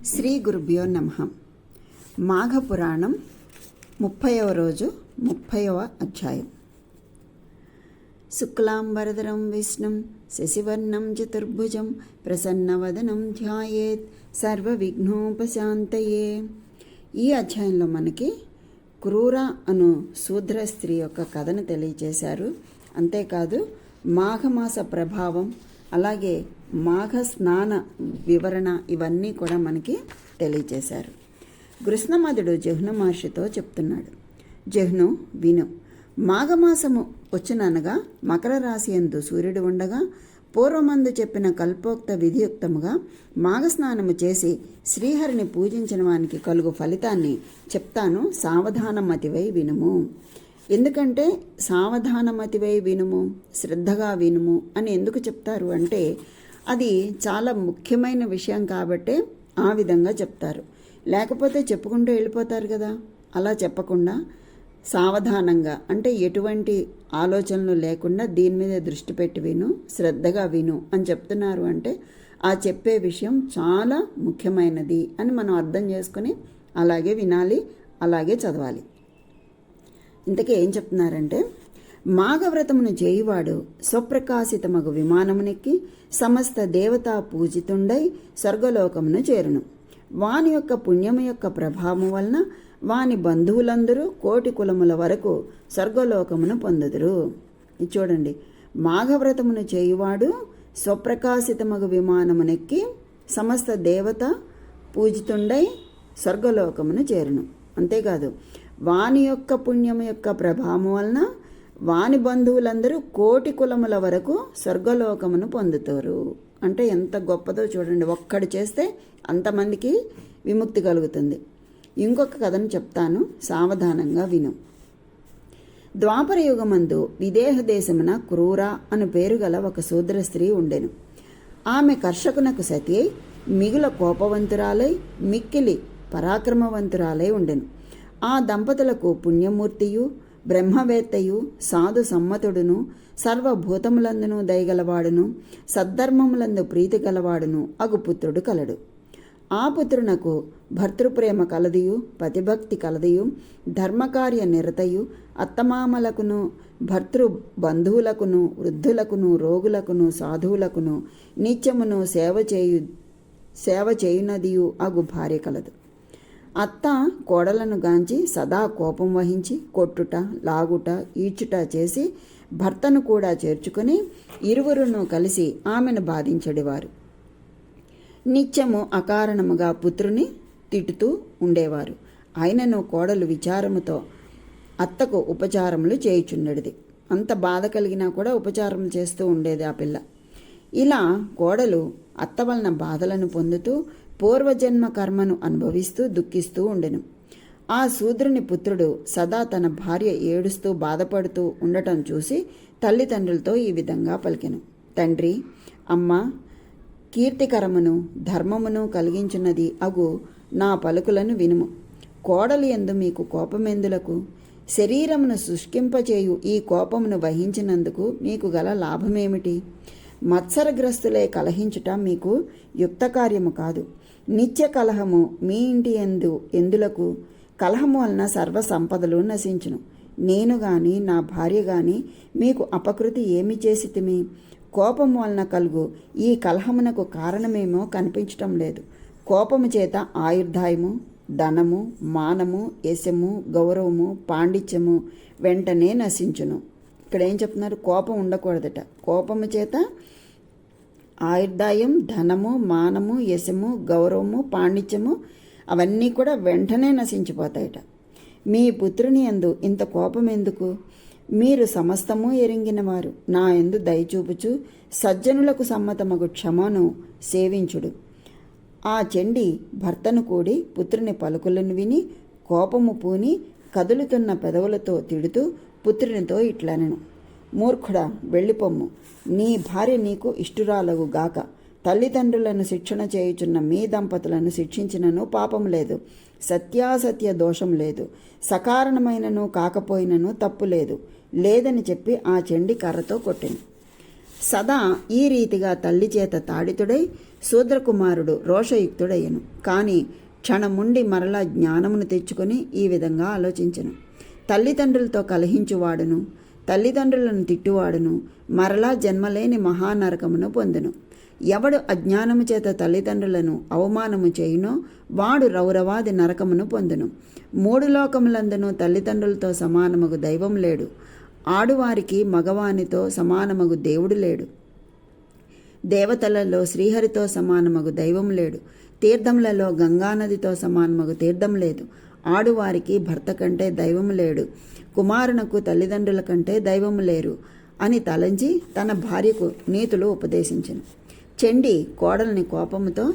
శ్రీ గురుభ్యో నమః. మాఘపురాణం 30వ రోజు 30వ అధ్యాయం. శుక్లాంబరధరం విష్ణుం శశివర్ణం చతుర్భుజం ప్రసన్నవదనం ధ్యాయేత్ సర్వవిఘ్నోపశాంతయే. ఈ అధ్యాయంలో మనకి క్రూర అను శూద్ర స్త్రీ యొక్క కథను తెలియచేశారు. అంతేకాదు మాఘమాస ప్రభావం, అలాగే మాఘ స్నాన వివరణ ఇవన్నీ కూడా మనకి తెలియచేశారు. కృష్ణమదుడు జహ్ను మహర్షితో చెప్తున్నాడు. జహ్ను విను, మాఘమాసము వచ్చిననగా మకర రాశి యందు సూర్యుడు ఉండగా పూర్వమందు చెప్పిన కల్పోక్త విధియుక్తముగా మాఘస్నానము చేసి శ్రీహరిని పూజించిన వానికి కలుగు ఫలితాన్ని చెప్తాను, సావధానమతివై వినుము. ఎందుకంటే సావధానమతివై వినుము, శ్రద్ధగా వినుము అని ఎందుకు చెప్తారు అంటే అది చాలా ముఖ్యమైన విషయం కాబట్టే ఆ విధంగా చెప్తారు. లేకపోతే చెప్పుకుంటూ వెళ్ళిపోతారు కదా. అలా చెప్పకుండా సావధానంగా, అంటే ఎటువంటి ఆలోచనలు లేకుండా దీని మీద దృష్టి పెట్టి విను, శ్రద్ధగా విను అని చెప్తున్నారు. అంటే ఆ చెప్పే విషయం చాలా ముఖ్యమైనది అని మనం అర్థం చేసుకుని అలాగే వినాలి, అలాగే చదవాలి. ఇంతకీ ఏం చెప్తున్నారంటే, మాఘవ్రతమును చేయువాడు స్వప్రకాశితమగు విమానమునెక్కి సమస్త దేవతా పూజితుండై స్వర్గలోకమును చేరును. వాని యొక్క పుణ్యము యొక్క ప్రభావం వలన వాని బంధువులందరూ కోటి కులముల వరకు స్వర్గలోకమును పొందుదురు. ఇది చూడండి, మాఘవ్రతమును చేయువాడు స్వప్రకాశితమగు విమానమునెక్కి సమస్త దేవత పూజితుండై స్వర్గలోకమును చేరును. అంతేకాదు వాని యొక్క పుణ్యము యొక్క ప్రభావం వలన వాని బంధువులందరూ కోటి కులముల వరకు స్వర్గలోకమును పొందుతారు. అంటే ఎంత గొప్పదో చూడండి. ఒక్కడు చేస్తే అంతమందికి విముక్తి కలుగుతుంది. ఇంకొక కథను చెప్తాను, సావధానంగా విను. ద్వాపర యుగమందు విదేహ దేశమున క్రూర అను పేరు గల ఒక శూద్ర స్త్రీ ఉండెను. ఆమె కర్షకునకు సతి అయి మిగుల కోపవంతురాలై మిక్కిలి పరాక్రమవంతురాలై ఉండెను. ఆ దంపతులకు పుణ్యమూర్తియు బ్రహ్మవేత్తయు సాధు సమ్మతుడును సర్వభూతములందును దయగలవాడును సద్ధర్మములందు ప్రీతి గలవాడును అగు పుత్రుడు కలడు. ఆ పుత్రునకు భర్తృప్రేమ కలదియు పతిభక్తి కలదియు ధర్మకార్య నిరతయు అత్తమామలకును భర్తృ బంధువులకును వృద్ధులకును రోగులకును సాధువులకును నిత్యమును సేవ చేయునదియు అగు భార్య కలదు. అత్త కోడలను గాంచి సదా కోపం వహించి కొట్టుట లాగుట ఈడ్చుట చేసి భర్తను కూడా చేర్చుకుని ఇరువురును కలిసి ఆమెను బాధించడేవారు. నిత్యము అకారణముగా పుత్రుని తిట్టుతూ ఉండేవారు. అయినను కోడలు విచారముతో అత్తకు ఉపచారములు చేయుచుండేది. అంత బాధ కలిగినా కూడా ఉపచారం చేస్తూ ఉండేది ఆ పిల్ల. ఇలా కోడలు అత్త వలన బాధలను పొందుతూ పూర్వజన్మ కర్మను అనుభవిస్తూ దుఃఖిస్తూ ఉండెను. ఆ శూద్రుని పుత్రుడు సదా తన భార్య ఏడుస్తూ బాధపడుతూ ఉండటం చూసి తల్లిదండ్రులతో ఈ విధంగా పలికెను. తండ్రి, అమ్మ, కీర్తికరమును ధర్మమును కలిగించున్నది అగు నా పలుకులను వినుము. కోడలి యందు మీకు కోపమెందులకు? శరీరమును శుష్కింపచేయు ఈ కోపమును వహించినందుకు మీకు గల లాభమేమిటి? మత్సరగ్రస్తులే కలహించుట మీకు యుక్త కార్యము కాదు. నిత్య కలహము మీ ఇంటి ఎందులకు? కలహము వలన సర్వ సంపదలు నశించును. నేను గాని నా భార్య గాని మీకు అపకృతి ఏమి చేసితిమి? కోపము వలన కలుగు ఈ కలహమునకు కారణమేమో కనిపించటం లేదు. కోపము చేత ఆయుర్దాయము, ధనము, మానము, యశము, గౌరవము, పాండిత్యము వెంటనే నశించును. ఇక్కడ ఏం చెప్తున్నారు? కోపం ఉండకూడదట. కోపము చేత ఆయుర్దాయం, ధనము, మానము, యశము, గౌరవము, పాండిత్యము అవన్నీ కూడా వెంటనే నశించిపోతాయట. మీ పుత్రుని యందు ఇంత కోపం ఎందుకు? మీరు సమస్తము ఎరింగినవారు. నా యందు దయచూపుచు సజ్జనులకు సమ్మతమగు క్షమను సేవించుడు. ఆ చెండి భర్తను కూడి పుత్రుని పలుకులను విని కోపము పూని కదులుతున్న పెదవులతో తిడుతూ పుత్రునితో ఇట్లనెను. మూర్ఖుడా, వెళ్ళిపోమ్ము. నీ భార్య నీకు ఇష్టురాలగు గాక. తల్లిదండ్రులను శిక్షణ చేయుచున్న మీ దంపతులను శిక్షించినను పాపం లేదు, సత్యాసత్య దోషం లేదు, సకారణమైనను కాకపోయినను తప్పు లేదు లేదని చెప్పి ఆ చెండి కర్రతో కొట్టెను. సదా ఈ రీతిగా తల్లి చేత తాడితుడై శూద్రకుమారుడు రోషయుక్తుడయ్యను. కాని క్షణముండి మరలా జ్ఞానమును తెచ్చుకొని ఈ విధంగా ఆలోచించెను. తల్లిదండ్రులతో కలహించువాడును, తల్లిదండ్రులను తిట్టువాడును మరలా జన్మలేని మహానరకమును పొందును. ఎవడు అజ్ఞానము చేత తల్లిదండ్రులను అవమానము చేయునో వాడు రౌరవాది నరకమును పొందును. 3 లోకములందును తల్లిదండ్రులతో సమానమగు దైవం లేడు. ఆడువారికి మగవానితో సమానమగు దేవుడు లేడు. దేవతలలో శ్రీహరితో సమానమగు దైవం లేడు. తీర్థములలో గంగానదితో సమానమగు తీర్థం లేదు. ఆడువారికి భర్త కంటే దైవం లేడు. కుమారునకు తల్లిదండ్రుల కంటే దైవము లేరు అని తలంచి తన భార్యకు నీతులు ఉపదేశించెను. చెండి కోడల్ని కోపముతో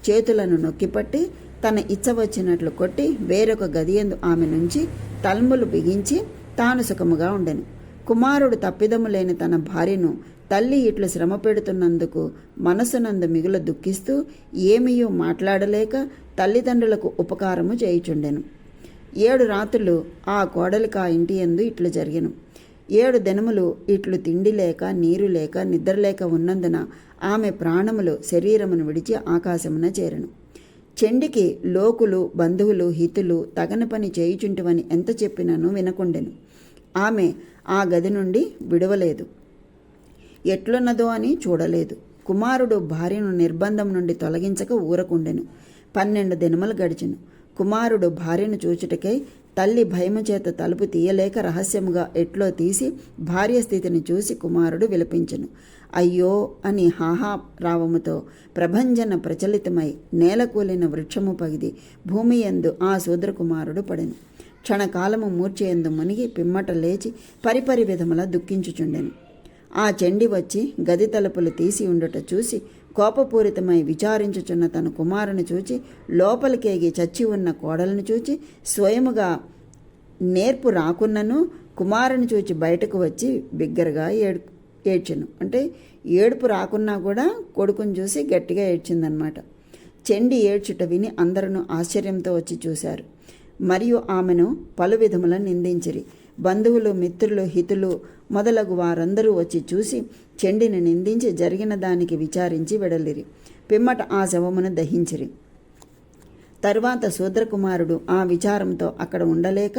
చేతులను నొక్కిపట్టి తన ఇచ్చ వచ్చినట్లు కొట్టి వేరొక గదియందు ఆమె నుంచి తల్ములు బిగించి తాను సుఖముగా ఉండెను. కుమారుడు తప్పిదము లేని తన భార్యను తల్లి ఇట్లు శ్రమ పెడుతున్నందుకు మనసునందు మిగుల దుఃఖిస్తూ ఏమీయూ మాట్లాడలేక తల్లిదండ్రులకు ఉపకారము చేయుచుండెను. 7 రాత్రులు ఆ కోడలికి ఆ ఇంటి యందు ఇట్లు జరిగెను. 7 దినములు ఇట్లు తిండి లేక నీరు లేక నిద్రలేక ఉన్నందున ఆమె ప్రాణములు శరీరమును విడిచి ఆకాశమున చేరెను. చెండికి లోకులు బంధువులు హితులు తగని పని చేయుచుంటివని ఎంత చెప్పినను వినకుండెను. ఆమె ఆ గది నుండి విడవలేదు, ఎట్లున్నదో అని చూడలేదు. కుమారుడు భార్యను నిర్బంధం నుండి తొలగించక ఊరకుండెను. 12 దినములు గడిచెను. కుమారుడు భార్యను చూచుటకై తల్లి భయము చేత తలుపు తీయలేక రహస్యముగా ఎట్లో తీసి భార్య స్థితిని చూసి కుమారుడు విలపించెను. అయ్యో అని హాహారావముతో ప్రభంజన ప్రచలితమై నేలకూలిన వృక్షము పగిది భూమి యందు ఆ శూద్రకుమారుడు పడెను. క్షణకాలము మూర్ఛయందు మునిగి పిమ్మట లేచి పరిపరి విధముల దుఃఖించుచుండెను. ఆ చెండి వచ్చి గది తలుపులు తీసి ఉండుట చూసి కోపపూరితమై విచారించుచున్న తన కుమారుని చూచి లోపలికేగి చచ్చి ఉన్న కోడలను చూచి స్వయముగా నేర్పు రాకున్నను కుమారుని చూచి బయటకు వచ్చి బిగ్గరగా ఏడ్చెను. అంటే ఏడుపు రాకున్నా కూడా కొడుకుని చూసి గట్టిగా ఏడ్చిందనమాట. చెండి ఏడ్చుట విని అందరూ ఆశ్చర్యంతో వచ్చి చూశారు. మరియు ఆమెను పలు విధముల నిందించిరి. బంధువులు మిత్రులు హితులు మొదలగు వారందరూ వచ్చి చూసి చెండిని నిందించి జరిగిన దానికి విచారించి వెడలిరి. పిమ్మట ఆ శవమును దహించిరి. తరువాత శూద్రకుమారుడు ఆ విచారంతో అక్కడ ఉండలేక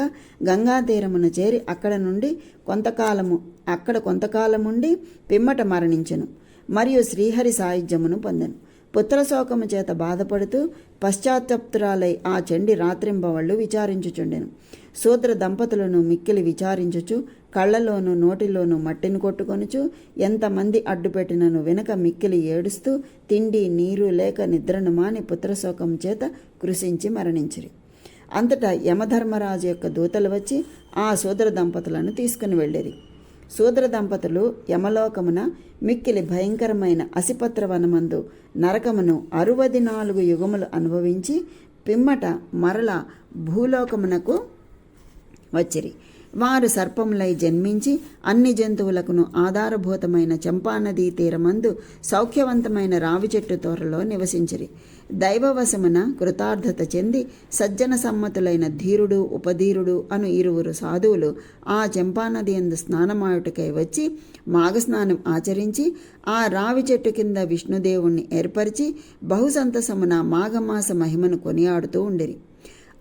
గంగాతీరమును చేరి అక్కడ కొంతకాలముండి పిమ్మట మరణించెను. మరియు శ్రీహరి సాయుధ్యమును పొందెను. పుత్రశోకము చేత బాధపడుతూ పశ్చాత్తప్తురాలై ఆ చెండి రాత్రింబవళ్ళు విచారించుచుండెను. శూద్ర దంపతులను మిక్కిలి విచారించుచు కళ్ళలోనూ నోటిలోనూ మట్టిని కొట్టుకొనుచు ఎంతమంది అడ్డుపెట్టినను వెనక మిక్కిలి ఏడుస్తూ తిండి నీరు లేక నిద్రను మాని పుత్రశోకం చేత కృషించి మరణించిరి. అంతటా యమధర్మరాజు యొక్క దూతలు వచ్చి ఆ శూద్ర దంపతులను తీసుకుని వెళ్ళిరి. శూద్ర దంపతులు యమలోకమున మిక్కిలి భయంకరమైన అసిపత్ర వనమందు నరకమును 64 యుగములు అనుభవించి పిమ్మట మరల భూలోకమునకు వచ్చిరి. వారు సర్పములై జన్మించి అన్ని జంతువులకును ఆధారభూతమైన చంపానదీ తీరమందు సౌఖ్యవంతమైన రావి చెట్టు తోరలో నివసించిరి. దైవవశమున కృతార్థత చెంది సజ్జన సమ్మతులైన ధీరుడు ఉపధీరుడు అను 2 సాధువులు ఆ చంపానది యందు స్నానమాయుటకై వచ్చి మాఘస్నానం ఆచరించి ఆ రావి చెట్టు కింద విష్ణుదేవుణ్ణి ఏర్పరిచి బహుసంతసమున మాఘమాస మహిమను కొనియాడుతూ ఉండిరి.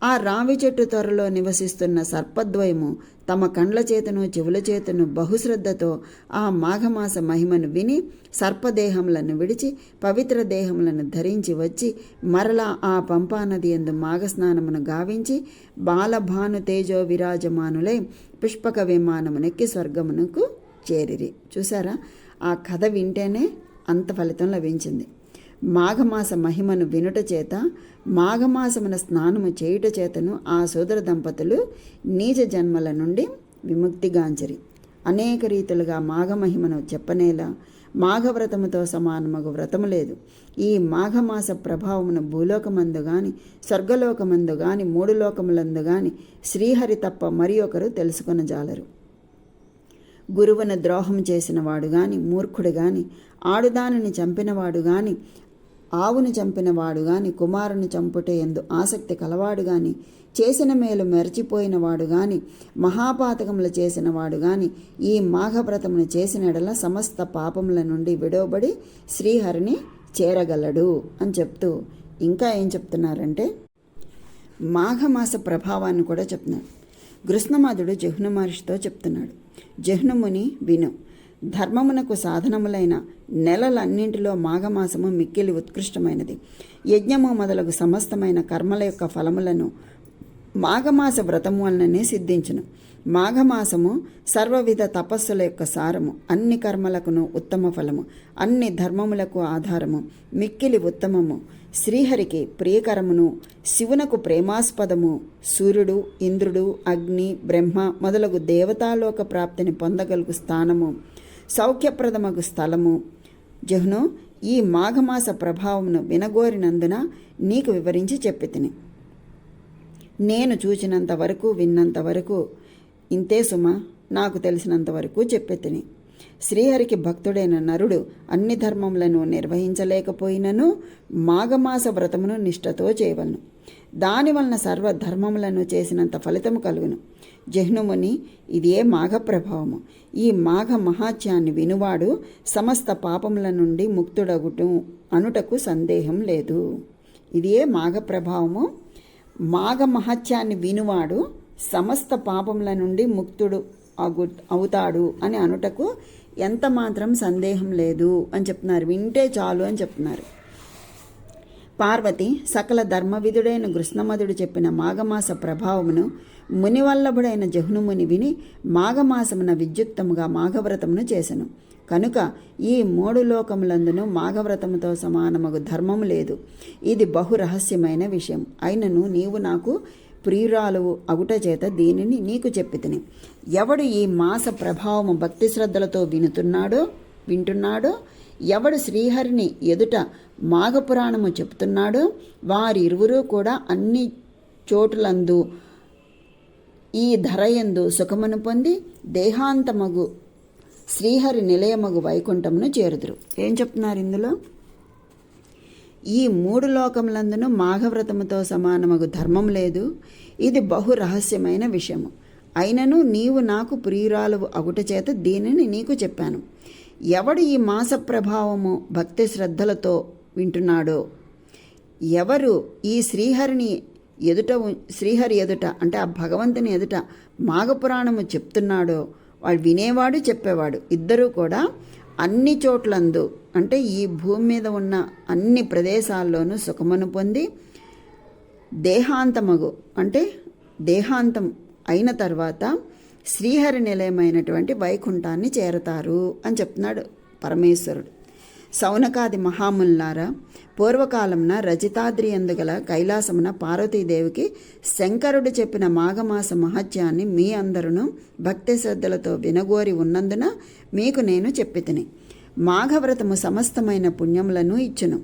ఆ రావి చెట్టు త్వరలో నివసిస్తున్న సర్పద్వయము తమ కండ్ల చేతను చెవుల చేతను బహుశ్రద్ధతో ఆ మాఘమాస మహిమను విని సర్పదేహములను విడిచి పవిత్ర దేహములను ధరించి వచ్చి మరలా ఆ పంపానది యందు మాఘస్నానమును గావించి బాలభాను తేజో విరాజమానులై పుష్పక విమానమునెక్కి స్వర్గమునకు చేరిరి. చూసారా, ఆ కథ వింటేనే అంత ఫలితం లభించింది. మాఘమాస మహిమను వినుట చేత మాఘమాసమున స్నానము చేయుట చేతను ఆ సోదర దంపతులు నీచ జన్మల నుండి విముక్తిగాంచరి. అనేక రీతులుగా మాఘమహిమను చెప్పనేలా మాఘవ్రతముతో సమానమగు వ్రతము లేదు. ఈ మాఘమాస ప్రభావమును భూలోకమందు గాని స్వర్గలోకమందు గాని 3 లోకములందు గాని శ్రీహరి తప్ప మరి ఒకరు తెలుసుకొనజాలరు. గురువును ద్రోహం చేసిన వాడు గాని మూర్ఖుడు గాని ఆడుదానిని చంపినవాడు గాని ఆవును చంపినవాడు గాని, కుమారుని చంపుటే ఎందు ఆసక్తి కలవాడు గాని, చేసిన మేలు మరచిపోయినవాడు గాని, మహాపాతకములు చేసినవాడు గాని ఈ మాఘవ్రతమును చేసినడల సమస్త పాపముల నుండి విడవబడి శ్రీహరిని చేరగలడు అని చెప్తూ ఇంకా ఏం చెప్తున్నారంటే, మాఘమాస ప్రభావాన్ని కూడా చెప్తున్నాడు. కృష్ణమాధుడు జహ్ను మహర్షితో చెప్తున్నాడు, జహ్నుముని విను, ధర్మమునకు సాధనములైన నెలలన్నింటిలో మాఘమాసము మిక్కిలి ఉత్కృష్టమైనది. యజ్ఞము మొదలగు సమస్తమైన కర్మల యొక్క ఫలములను మాఘమాస వ్రతము వలననే సిద్ధించును. మాఘమాసము సర్వవిధ తపస్సుల యొక్క సారము, అన్ని కర్మలకును ఉత్తమ ఫలము, అన్ని ధర్మములకు ఆధారము, మిక్కిలి ఉత్తమము, శ్రీహరికి ప్రియకరమును, శివునకు ప్రేమాస్పదము, సూర్యుడు, ఇంద్రుడు, అగ్ని, బ్రహ్మ మొదలగు దేవతాలోక ప్రాప్తిని పొందగలుగు స్థానము, సౌఖ్యప్రదమగు స్థలము. జహ్ను, ఈ మాఘమాస ప్రభావమును వినగోరినందున నీకు వివరించి చెప్పితిని. నేను చూచినంత వరకు, విన్నంత వరకు ఇంతే సుమ, నాకు తెలిసినంత వరకు చెప్పితిని. శ్రీహరికి భక్తుడైన నరుడు అన్ని ధర్మములను నిర్వహించలేకపోయినను మాఘమాస వ్రతమును నిష్ఠతో చేయవలను. దానివలన సర్వధర్మములను చేసినంత ఫలితము కలుగును. జహ్నుముని, ఇదే మాఘ ప్రభావము. ఈ మాఘ మహాత్యాన్ని వినువాడు సమస్త పాపముల నుండి ముక్తుడగుటు అనుటకు సందేహం లేదు. ఇదే మాఘ ప్రభావము. మాఘ మహత్యాన్ని వినువాడు సమస్త పాపముల నుండి ముక్తుడు అవుతాడు అని అనుటకు ఎంత మాత్రం సందేహం లేదు అని చెప్తున్నారు. వింటే చాలు అని చెప్తున్నారు. పార్వతి, సకల ధర్మవిధుడైన కృష్ణమధుడు చెప్పిన మాఘమాస ప్రభావమును మునివల్లభుడైన జహ్నుముని విని మాఘమాసమున విద్యుక్తముగా మాఘవ్రతమును చేసెను. కనుక ఈ 3 లోకములందును మాఘవ్రతముతో సమానమగు ధర్మము లేదు. ఇది బహు రహస్యమైన విషయం. అయినను నీవు నాకు ప్రియురాలువు అగుట చేత దీనిని నీకు చెప్పితిని. ఎవడు ఈ మాస ప్రభావము భక్తి శ్రద్ధలతో వింటున్నాడో, ఎవడు శ్రీహరిని ఎదుట మాఘపురాణము చెప్తున్నాడో, వారిరువురూ కూడా అన్ని చోటులందు ఈ ధరయందు సుఖమును పొంది దేహాంతమగు శ్రీహరి నిలయమగు వైకుంఠమును చేరుదురు. ఏం చెప్తున్నారు ఇందులో? ఈ 3 లోకములందును మాఘవ్రతముతో సమానమగు ధర్మం లేదు. ఇది బహు రహస్యమైన విషయము. అయినను నీవు నాకు ప్రియురాలువు అగుట చేత దీనిని నీకు చెప్పాను. ఎవడు ఈ మాస ప్రభావము భక్తి శ్రద్ధలతో వింటున్నాడో, ఎవరు ఈ శ్రీహరి ఎదుట అంటే ఆ భగవంతుని ఎదుట మాఘపురాణము చెప్తున్నాడో, వాడు వినేవాడు, చెప్పేవాడు ఇద్దరూ కూడా అన్ని చోట్లందు అంటే ఈ భూమి మీద ఉన్న అన్ని ప్రదేశాల్లోనూ సుఖమును పొంది దేహాంతమగు అంటే దేహాంతం అయిన తర్వాత శ్రీహరి నిలయమైనటువంటి వైకుంఠాన్ని చేరతారు అని చెప్తున్నాడు పరమేశ్వరుడు. సౌనకాది మహాముల్లారా, పూర్వకాలమున రజితాద్రి అందుగల కైలాసమున పార్వతీదేవికి శంకరుడు చెప్పిన మాఘమాస మహత్యాన్ని మీ అందరూ భక్తి శ్రద్ధలతో వినగోరి ఉన్నందున మీకు నేను చెప్పితిని. మాఘవ్రతము సమస్తమైన పుణ్యములను ఇచ్చును,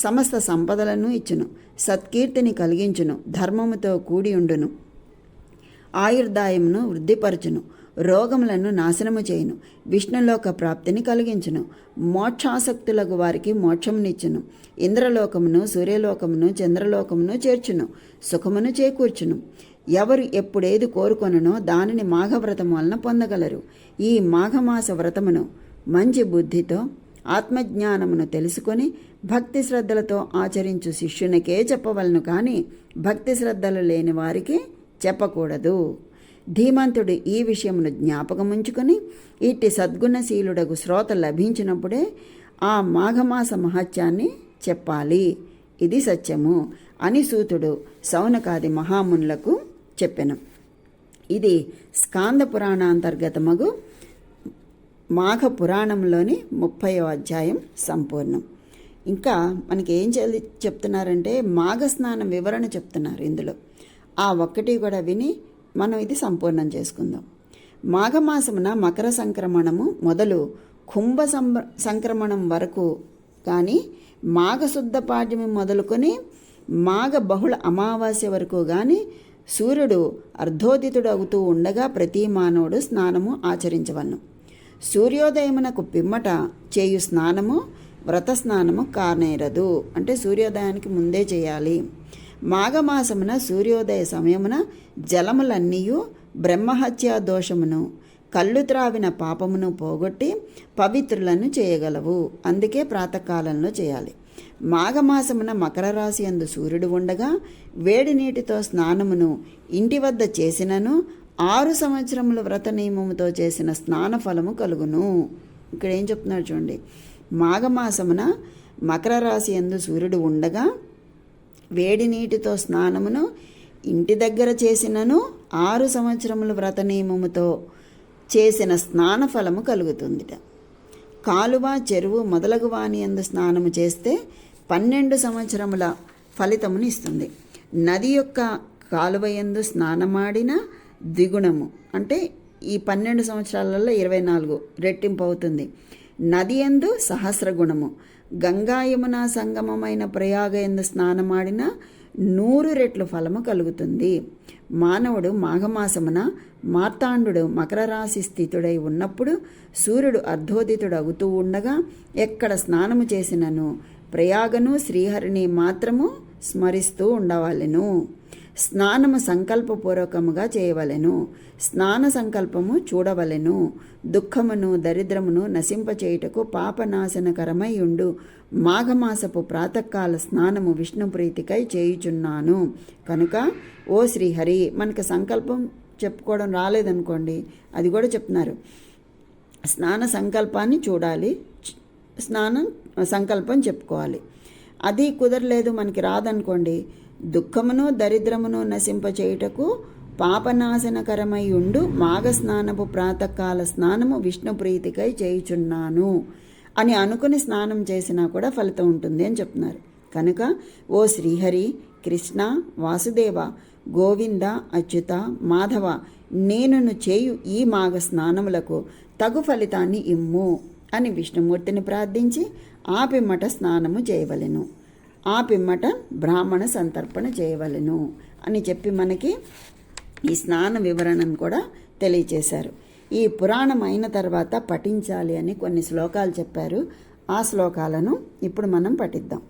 సమస్త సంపదలను ఇచ్చును, సత్కీర్తిని కలిగించును, ధర్మముతో కూడి ఉండును, ఆయుర్దాయమును వృద్ధిపరచును, రోగములను నాశనము చేయును, విష్ణులోక ప్రాప్తిని కలిగించును, మోక్షాసక్తులకు వారికి మోక్షమునిచ్చును, ఇంద్రలోకమును, సూర్యలోకమును, చంద్రలోకమును చేర్చును, సుఖమును చేకూర్చును. ఎవరు ఎప్పుడేది కోరుకొనునో దానిని మాఘవ్రతం వలన పొందగలరు. ఈ మాఘమాస వ్రతమును మంచి బుద్ధితో ఆత్మజ్ఞానమును తెలుసుకొని భక్తి శ్రద్ధలతో ఆచరించు శిష్యునికే చెప్పవలను, కానీ భక్తి శ్రద్ధలు లేని వారికి చెప్పకూడదు. ధీమంతుడు ఈ విషయమును జ్ఞాపకముంచుకొని ఇట్టి సద్గుణశీలుడకు శ్రోత లభించినప్పుడే ఆ మాఘమాస మహత్యాన్ని చెప్పాలి. ఇది సత్యము అని సూతుడు సౌనకాది మహామునులకు చెప్పెను. ఇది స్కాంద పురాణాంతర్గతమగు మాఘ పురాణంలోని 30వ అధ్యాయం సంపూర్ణం. ఇంకా మనకి ఏం చెప్తున్నారంటే మాఘ స్నానం వివరణ చెప్తున్నారు ఇందులో. ఆ ఒక్కటి కూడా విని మనం ఇది సంపూర్ణం చేసుకుందాం. మాఘమాసమున మకర సంక్రమణము మొదలు కుంభ సంక్రమణం వరకు కానీ మాఘశుద్ధ పాడ్యమి మొదలుకొని మాఘ బహుళ అమావాస్య వరకు కానీ సూర్యుడు అర్ధోదితుడు అవుతూ ఉండగా ప్రతి మానవుడు స్నానము ఆచరించవలను. సూర్యోదయమునకు పిమ్మట చేయు స్నానము వ్రత స్నానము కానేరదు. అంటే సూర్యోదయానికి ముందే చేయాలి. మాఘమాసమున సూర్యోదయ సమయమున జలములన్నీయు బ్రహ్మహత్యా దోషమును కళ్ళు త్రావిన పాపమును పోగొట్టి పవిత్రులను చేయగలవు. అందుకే ప్రాతకాలంలో చేయాలి. మాఘమాసమున మకర రాశి యందు సూర్యుడు ఉండగా వేడి నీటితో స్నానమును ఇంటి వద్ద చేసినను 6 సంవత్సరముల వ్రత నియమముతో చేసిన స్నాన ఫలము కలుగును. ఇక్కడ ఏం చెప్తున్నాడు చూడండి. మాఘమాసమున మకర రాశి యందు సూర్యుడు ఉండగా వేడి నీటితో స్నానమును ఇంటి దగ్గర చేసినను 6 సంవత్సరముల వ్రత నియమముతో చేసిన స్నాన ఫలము కలుగుతుందిట. కాలువ, చెరువు మొదలగు వాని యందు స్నానము చేస్తే 12 సంవత్సరముల ఫలితమును ఇస్తుంది. నది యొక్క కాలువ యందు స్నానమాడిన ద్విగుణము, అంటే ఈ 12 సంవత్సరాలలో 24 రెట్టింపు అవుతుంది. నది యందు సహస్రగుణము, గంగా యమున సంగమమైన ప్రయాగ యందు స్నానమాడిన 100 రెట్లు ఫలము కలుగుతుంది. మానవుడు మాఘమాసమున మార్తాండు మకర రాశి స్థితుడై ఉన్నప్పుడు సూర్యుడు అర్ధోదితుడు అగుతూ ఉండగా ఎక్కడ స్నానము చేసినను ప్రయాగను శ్రీహరిని మాత్రము స్మరిస్తూ ఉండవలెను. స్నానము సంకల్పపూర్వకముగా చేయవలెను. స్నాన సంకల్పము చూడవలెను. దుఃఖమును దరిద్రమును నశింపచేయుటకు పాపనాశనకరమై ఉండు మాఘమాసపు ప్రాతకాల స్నానము విష్ణు ప్రీతికై చేయుచున్నాను కనుక ఓ శ్రీహరి. మనకు సంకల్పం చెప్పుకోవడం రాలేదనుకోండి, అది కూడా చెప్తున్నారు. స్నాన సంకల్పాన్ని చూడాలి, సంకల్పం చెప్పుకోవాలి. అది కుదరలేదు, మనకి రాదనుకోండి, దుఃఖమును దరిద్రమును నశింపచేయుటకు పాపనాశనకరమై ఉండు మాఘ స్నానపు ప్రాతకాల స్నానము విష్ణు ప్రీతికై చేయుచున్నాను అని అనుకుని స్నానం చేసినా కూడా ఫలితం ఉంటుంది అని చెప్తున్నారు. కనుక ఓ శ్రీహరి, కృష్ణ, వాసుదేవ, గోవింద, అచ్యుత, మాధవ, నేనును చేయు ఈ మాఘ స్నానములకు తగు ఫలితాన్ని ఇమ్ము అని విష్ణుమూర్తిని ప్రార్థించి ఆ పిమ్మట స్నానము చేయవలెను. ఆ పిమ్మట బ్రాహ్మణ సంతర్పణ చేయవలెను అని చెప్పి మనకి ఈ స్నాన వివరణను కూడా తెలియచేశారు. ఈ పురాణం అయిన తర్వాత పఠించాలి అని కొన్ని శ్లోకాలు చెప్పారు. ఆ శ్లోకాలను ఇప్పుడు మనం పఠిద్దాం.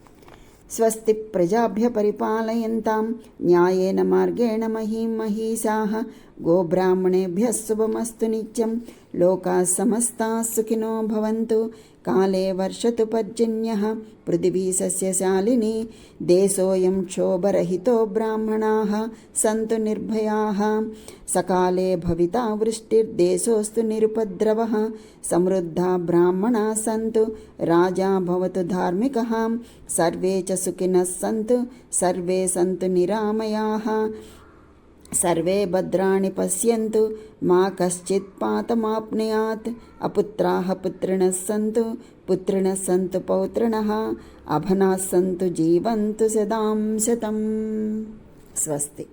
స్వస్తి ప్రజాభ్య పరిపాలయంతాం న్యాయేన మార్గేణ మహీం మహీషాః గోబ్రాహ్మణేభ్యః శుభమస్తు నిత్యం లోకాః సమస్తాః సుఖినో భవంతు కాలే వర్షతు పర్జన్యః పృథివీ సస్యశాలినీ దేశోऽयं క్షోభరహితో బ్రాహ్మణాః సంతు నిర్భయాః సకాలే భవితా వృష్టిర్దేశోऽस्तु నిరుపద్రవః సమృద్ధా బ్రాహ్మణాः సంతు రాజా భవతు ధార్మికः సర్వే చ సుఖినः సంతు సర్వే సంతు నిరామయాః సర్వే భద్రాణి పశ్యంతు మా కశ్చిత్ పాతమాప్నుయాత్ అపుత్రాః పుత్రిణः సంతు పుత్రిణः సంతు పౌత్రిణः అభనాः సంతు జీవంతు సదాం శతం. స్వస్తి.